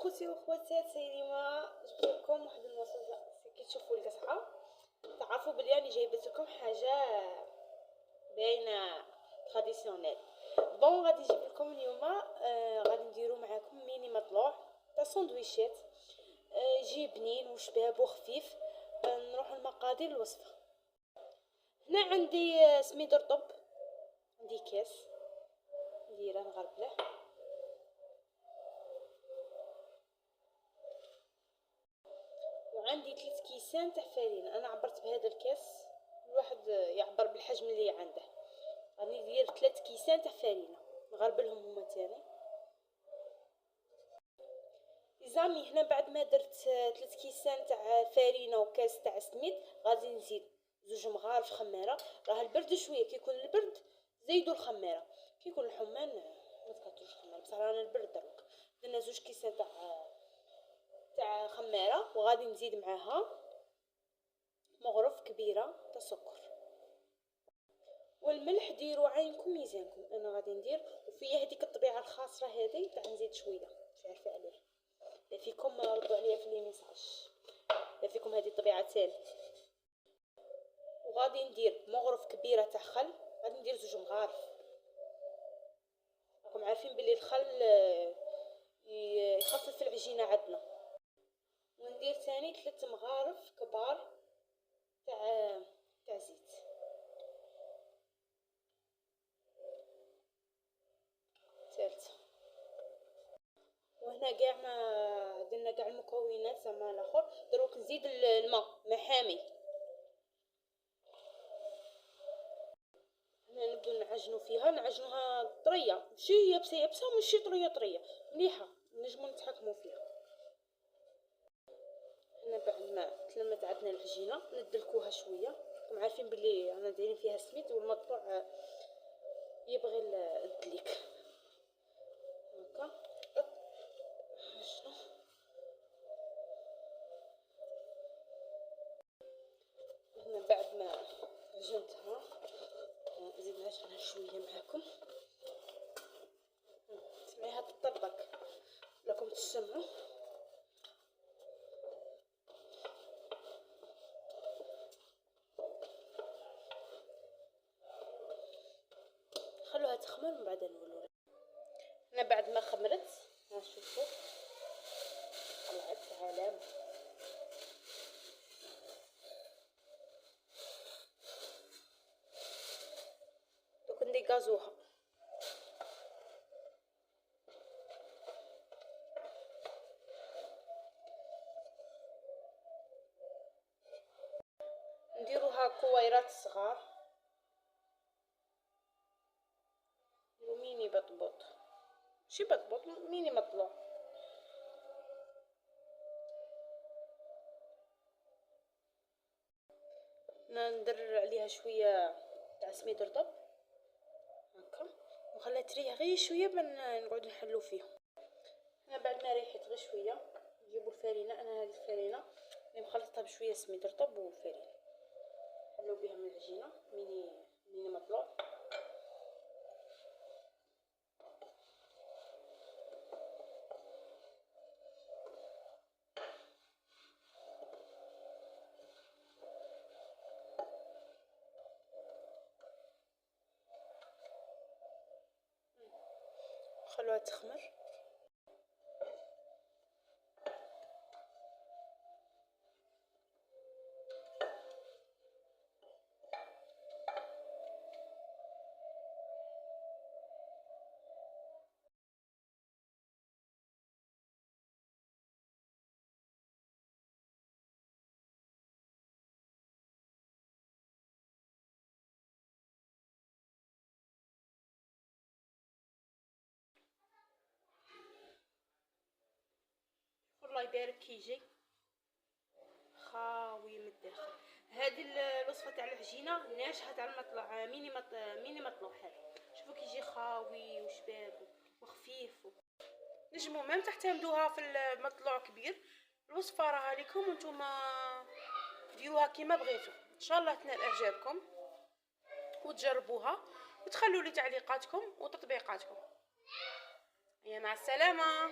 خوتي وخواتات، سينما جبت لكم واحد الوصفه كي تشوفوا القصعه تعرفوا بلي راني جايبت لكم حاجه باينه تراديسيونيل. بون غادي نجيب لكم اليوم غادي نديرو معاكم ميني مطلوع تاع سندويشات، يجي بنين وشباب وخفيف. نروحوا المقادير الوصفه. هنا عندي سميد رطب، عندي كاس نديره نغربله، وعندي 3 كيسان تاع فرينه. انا عبرت بهذا الكاس، الواحد يعبر بالحجم اللي عنده. غادي ندير 3 كيسان تاع فرينه نغربلهم هما تاني. زامي هنا بعد ما درت 3 كيسان تاع فرينه وكاس تاع سميد، غادي نزيد 2 مغارف خماره. راه البرد شويه، كي يكون البرد زيدوا الخماره، كي يكون الحمان ما تكثروش خماره. بصح رانا البرد دروك درنا 2 كيسان تاع خماره، وغادي نزيد معاها مغرف كبيره تاع سكر. والملح ديروا عينكم ميزانكم. انا غادي ندير، وفي هذيك الطبيعه الخاصه هذه تاع نزيد شويه، مش عارفه عليه. لا فيكم ردوا عليا في لي ميساج، لا فيكم هذه الطبيعه تاني. وغادي ندير مغرف كبيره تاع خل، غادي ندير 2 مغارف. راكم عارفين بلي الخل يخفف العجينه عندنا. وندير ثاني 3 مغارف كبار تاع زيت. ثالثه. وهنا كاع ما درنا كاع المكونات زعما الاخر. دروك نزيد الماء حامي. هنا نبدو نعجنوا فيها، نعجنوها طريه، ماشي يابسه وماشي طريه مليحه، نجمو نتحكموا فيها. هنا بعد ما تلمت عندنا العجينه ندلكوها شويه. راكم عارفين بلي رانا دايرين فيها السميد والمطلوع يبغي الدليك هكا. هنا بعد ما عجنتها نزيد نعجنها شويه معاكم. سمعيها تطبق لكم تسمعوا. خلوها تخمر من بعد نولوا. هنا بعد ما خمرت شوفوا طلعت علامه. دوك نديكازوها. نديروها كويرات صغار، نديرو ميني بطبوط، ماشي بطبوط، ميني مطلوع. ندرر عليها شويه تاع سميد رطب هكا، ونخليها تريح غير شويه بان نقعدو نحلو فيها. هنا بعد ما ريحت غير شويه نجيبو الفرينه. انا هذه الفرينه اللي مخلطتها بشويه سميد رطب وفرينه، نحلو بها من العجينه ميني مطلوع. خلوها تخمر. الله يبارك كيجي خاوي من الداخل. هذه الوصفه تاع العجينه ناشفه تاع المطلوع ميني مطلوع. هذا شوفوا كيجي خاوي وشباب وخفيف. نجمو ميم تعتمدوها في المطلوع كبير. الوصفه راها لكم وانتم ديروها كيما بغيتو. ان شاء الله تنال اعجابكم وتجربوها وتخلوا لي تعليقاتكم وتطبيقاتكم. مع السلامه.